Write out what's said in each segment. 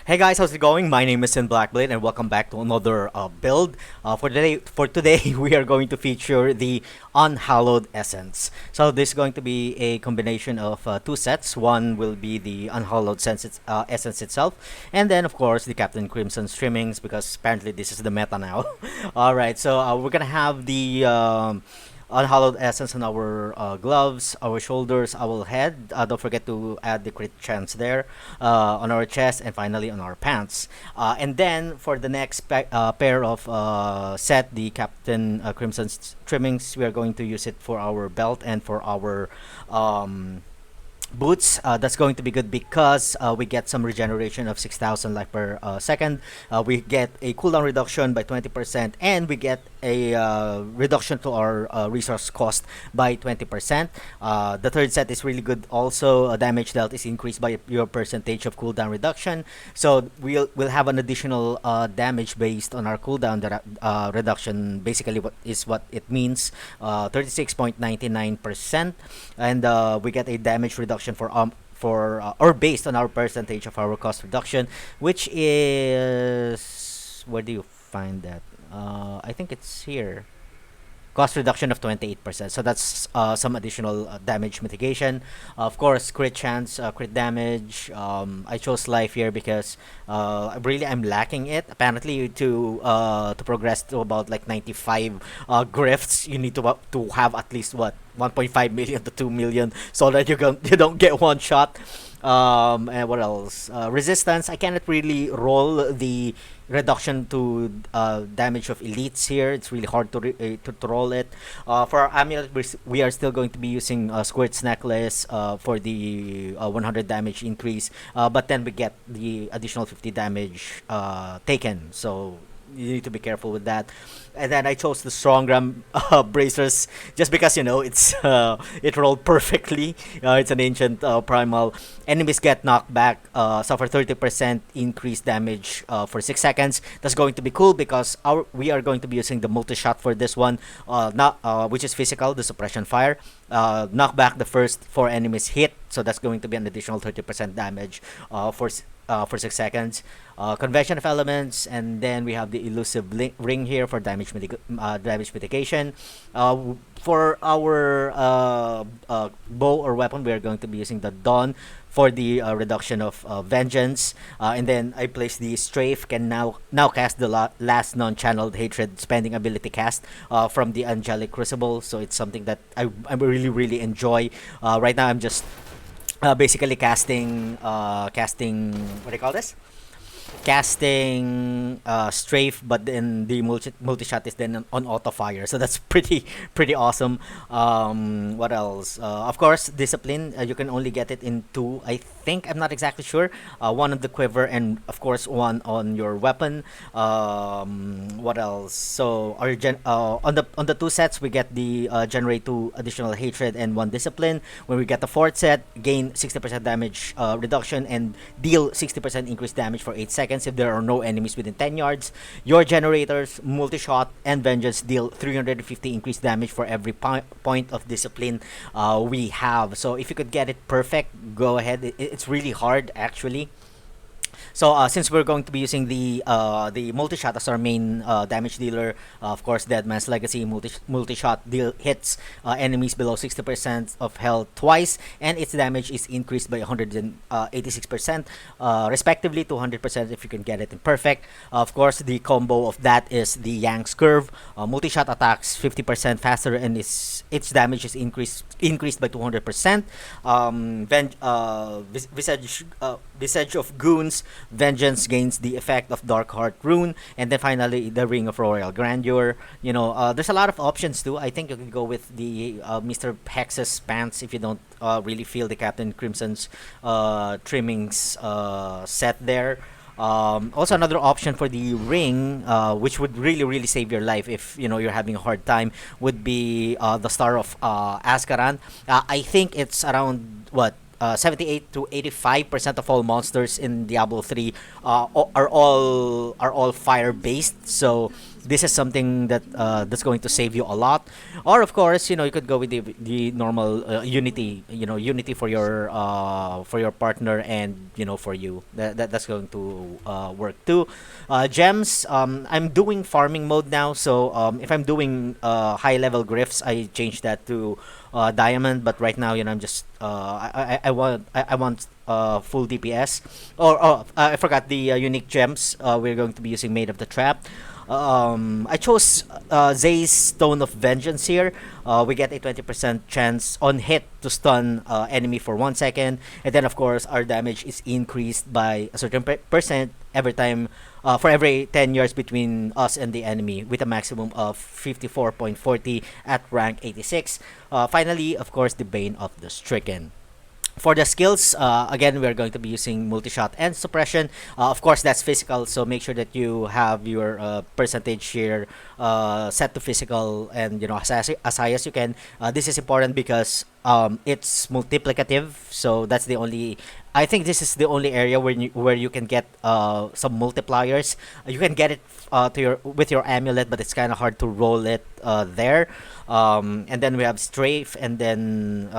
Hey guys, how's it going? My name is Sin Blackblade, and welcome back to another build. For today, we are going to feature the Unhallowed Essence. So this is going to be a combination of two sets. One will be the Essence itself, and then of course the Captain Crimson's Trimmings, because apparently this is the meta now. All right, so we're gonna have the Unhallowed Essence on our gloves, our shoulders, our head. Don't forget to add the crit chance there on our chest, and finally on our pants. And then for the next pair of set, the Captain Crimson's Trimmings, we are going to use it for our belt and for our boots. That's going to be good because we get some regeneration of 6,000 life per second. We get a cooldown reduction by 20%, and we get a reduction to our resource cost by 20%. The third set is really good also. Damage dealt is increased by your percentage of cooldown reduction. So we'll have an additional damage based on our reduction. Basically, what it means, 36.99%, and we get a damage reduction for or based on our percentage of our cost reduction, which is, where do you find that? I think it's here. Cost reduction of 28%. So that's some additional damage mitigation. Of course, crit chance, crit damage. I chose life here because I'm lacking it. Apparently, to progress to about like 95 grifts, you need to have at least what 1.5 million to 2 million, so that you don't get one shot. And what else? Resistance. I cannot really roll the reduction to damage of elites here. It's really hard to roll it. For our amulet, we are still going to be using Suirt's necklace for the 100 damage increase, but then we get the additional 50 damage taken. So you need to be careful with that. And then I chose the Strongarm Bracers just because it rolled perfectly. It's an ancient primal. Enemies get knocked back, suffer 30% increased damage for 6 seconds. That's going to be cool because we are going to be using the Multishot for this one, which is physical, the Suppresion Fire. Knock back the first 4 enemies hit, so that's going to be an additional 30% damage for 6 seconds. Convention of Elements, and then we have the Elusive Ring here for damage mitigation. For our bow or weapon, we are going to be using the Dawn for the reduction of vengeance. And then I place the Strafe, can now cast the last non-channeled hatred spending ability cast from the Angelic Crucible. So it's something that I really enjoy. Right now I'm just basically casting what do you call this? Casting Strafe, but then the multi-shot is then on auto fire, so that's pretty awesome. What else? Of course, discipline, you can only get it in 2, I think. I'm not exactly sure. One on the quiver, and of course one on your weapon. What else? So our on the 2 sets, we get the generate 2 additional hatred and 1 discipline. When we get the 4th set, gain 60% damage reduction and deal 60% increased damage for 8 seconds if there are no enemies within 10 yards. Your generators, Multishot, and Vengeance deal 350 increased damage for every point of discipline we have. So if you could get it perfect, go ahead. It's really hard, actually. So since we're going to be using the Multishot as our main damage dealer, of course, Deadman's Legacy Multishot hits enemies below 60% of health twice, and its damage is increased by 186%, respectively to 100% if you can get it in perfect. Of course, the combo of that is the Yang's Curve. Multishot attacks 50% faster, and its damage is increased by 200%. Visage of Goons, Vengeance gains the effect of Dark Heart rune, and then finally the Ring of Royal Grandeur. There's a lot of options too. I think you can go with the Mr. Hex's pants if you don't really feel the Captain Crimson's Trimmings set there. Also, another option for the ring, which would really save your life if you're having a hard time, would be the Star of Azkaban. I think it's around what 78 to 85% of all monsters in Diablo 3 are all fire based. So this is something that that's going to save you a lot. Or of course, you could go with the normal unity, unity for your partner, and for you. That's going to work too. Gems, I'm doing farming mode now, so if I'm doing high level glyphs, I change that to diamond. But right now, I'm just I want full DPS. Or I forgot the unique gems. We're going to be using Made of the Trap. I chose Zay's Stone of Vengeance here. We get a 20% chance on hit to stun enemy for 1 second, and then of course our damage is increased by a certain percent every time, for every 10 yards between us and the enemy, with a maximum of 54.40 at rank 86. Finally, of course, the Bane of the Stricken. For the skills, again, we're going to be using Multishot and Suppression. Of course, that's physical, so make sure that you have your percentage here set to physical, and as high as you can. This is important because it's multiplicative, so that's the only. I think this is the only area where you can get some multipliers. You can get it with your amulet, but it's kind of hard to roll it there. And then we have Strafe, and then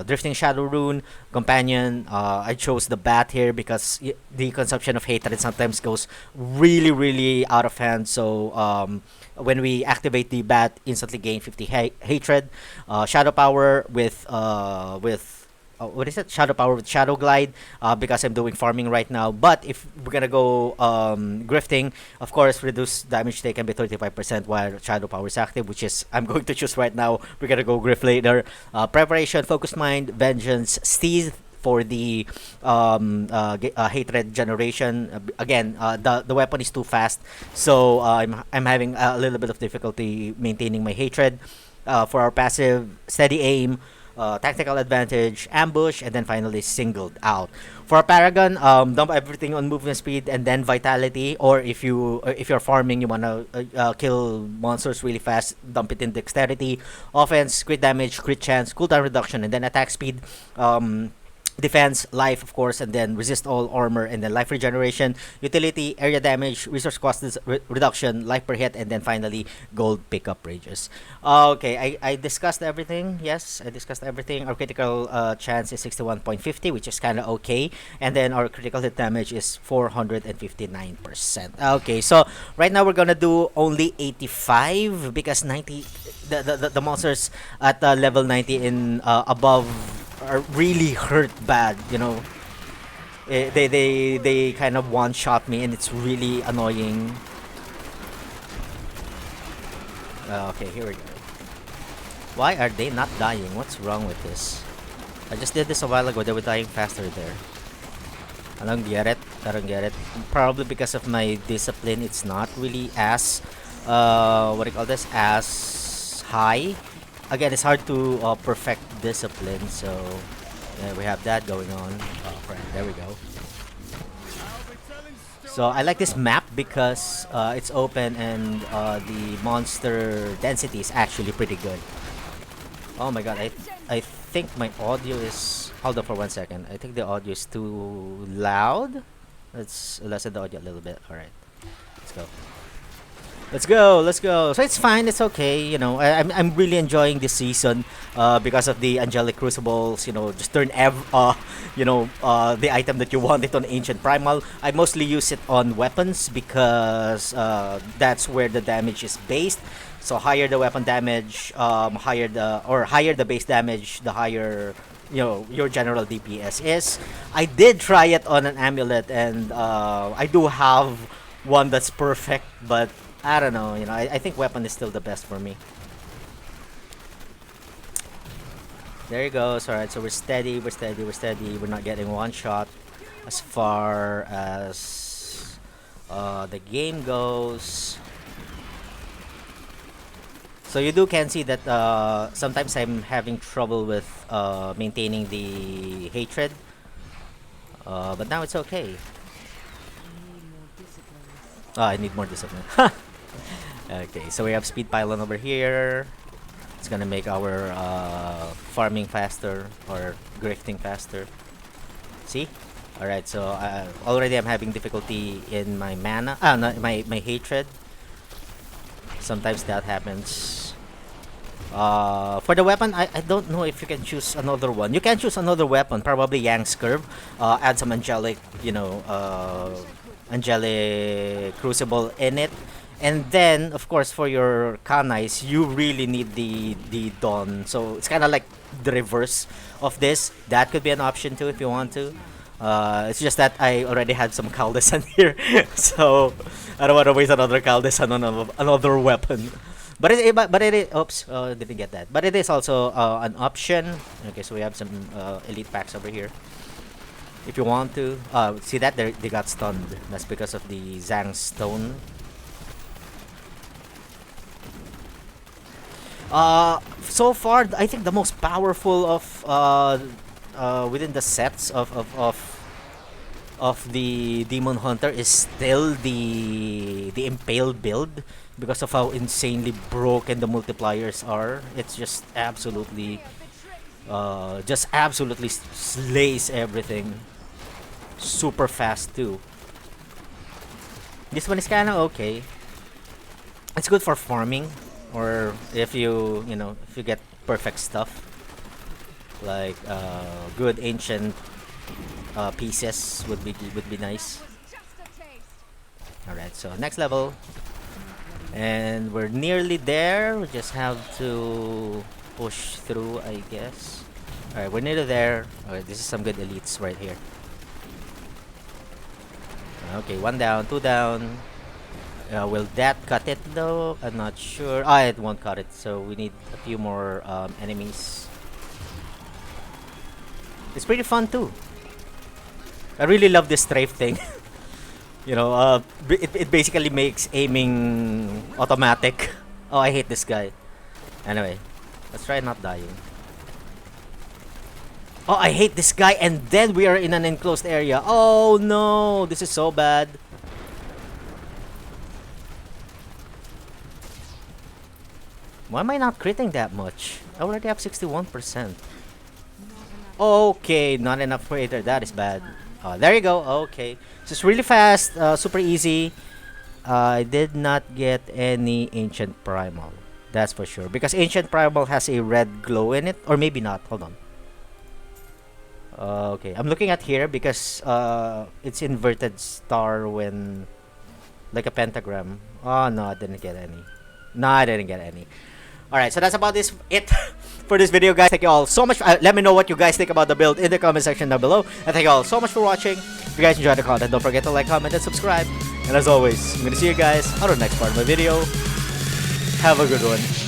Drifting Shadow Rune, Companion. I chose the Bat here because the consumption of hatred sometimes goes really, really out of hand. So when we activate the Bat, instantly gain 50 hatred. Shadow Power with what is it? Shadow Power with Shadow Glide, because I'm doing farming right now. But if we're gonna go grifting, of course, reduce damage taken by 35% while Shadow Power is active, which is I'm going to choose right now. We're gonna go grift later. Preparation, Focus Mind, Vengeance, Seethe for the hatred generation. Again, the weapon is too fast, so I'm having a little bit of difficulty maintaining my hatred. For our passive, Steady Aim, tactical advantage, ambush, and then finally singled out. For a paragon, dump everything on movement speed and then vitality. Or if you're farming, you wanna kill monsters really fast, dump it in dexterity. Offense, crit damage, crit chance, cooldown reduction, and then attack speed. Defense, life, of course, and then resist all armor, and then life regeneration, utility, area damage, resource cost reduction, life per hit, and then finally gold pickup rages. Okay, I discussed everything. Yes, I discussed everything. Our critical chance is 61.50, which is kind of okay, and then our critical hit damage is 459%. Okay, so right now we're gonna do only 85 because 90 the monsters at level 90 in above are really hurt bad. They kind of one shot me, and it's really annoying. Okay, here we go. Why are they not dying? What's wrong with this? I just did this a while ago. They were dying faster there. I don't get it. Probably because of my discipline, it's not really as what do you call this, as high. Again, it's hard to perfect discipline, so yeah, we have that going on. Right, there we go. So I like this map because it's open, and the monster density is actually pretty good. Oh my god, I think my audio is... Hold on for 1 second. I think the audio is too loud. Let's lessen the audio a little bit. Alright, let's go. Let's go. So it's fine. It's okay. I'm really enjoying this season because of the Angelic Crucibles. Just turn the item that you wanted on Ancient Primal. I mostly use it on weapons because that's where the damage is based. So higher the weapon damage, higher the base damage, the higher your general DPS is. I did try it on an amulet, and I do have one that's perfect, but I don't know, I think weapon is still the best for me. There you go. Alright, so we're steady. We're not getting one shot as far as the game goes. So you can see that sometimes I'm having trouble with maintaining the hatred. But now it's okay. I need more discipline. Okay, so we have speed pylon over here. It's gonna make our farming faster, or grifting faster. See? Alright, so already I'm having difficulty in my mana. No, my hatred. Sometimes that happens. For the weapon, I don't know if you can choose another one. You can choose another weapon, probably Yang's Curve. Add some angelic, angelic crucible in it. And then, of course, for your kanais, you really need the dawn. So it's kind of like the reverse of this. That could be an option too if you want to. It's just that I already had some Caldesan here, so I don't want to waste another Caldesan on another weapon. But it is, oops, didn't get that. But it is also an option. Okay, so we have some elite packs over here. If you want to, see that they got stunned. That's because of the Zhang Stone. So far, I think the most powerful of within the sets of the Demon Hunter is still the Impale build, because of how insanely broken the multipliers are. It's just absolutely slays everything. Super fast too. This one is kind of okay. It's good for farming, or if you if you get perfect stuff like good ancient pieces would be nice. All right, so next level, and we're nearly there. We just have to push through, I guess. All right, we're nearly there. All right, this is some good elites right here. Okay, 1 down, 2 down. Will that cut it though? I'm not sure. It won't cut it, so we need a few more enemies. It's pretty fun too. I really love this strafe thing. It basically makes aiming automatic. Oh, I hate this guy. Anyway, let's try not dying. Oh, I hate this guy, and then we are in an enclosed area. Oh no, this is so bad. Why am I not critting that much? I already have 61%. Okay, not enough crater. That is bad. There you go. Okay. So it's really fast, super easy. I did not get any Ancient Primal. That's for sure. Because Ancient Primal has a red glow in it. Or maybe not. Hold on. Okay. I'm looking at here because it's inverted star when... like a pentagram. Oh, no. I didn't get any. No, I didn't get any. Alright, so that's about it for this video, guys. Thank you all so much. Let me know what you guys think about the build in the comment section down below. And thank you all so much for watching. If you guys enjoyed the content, don't forget to like, comment, and subscribe. And as always, I'm going to see you guys on the next part of my video. Have a good one.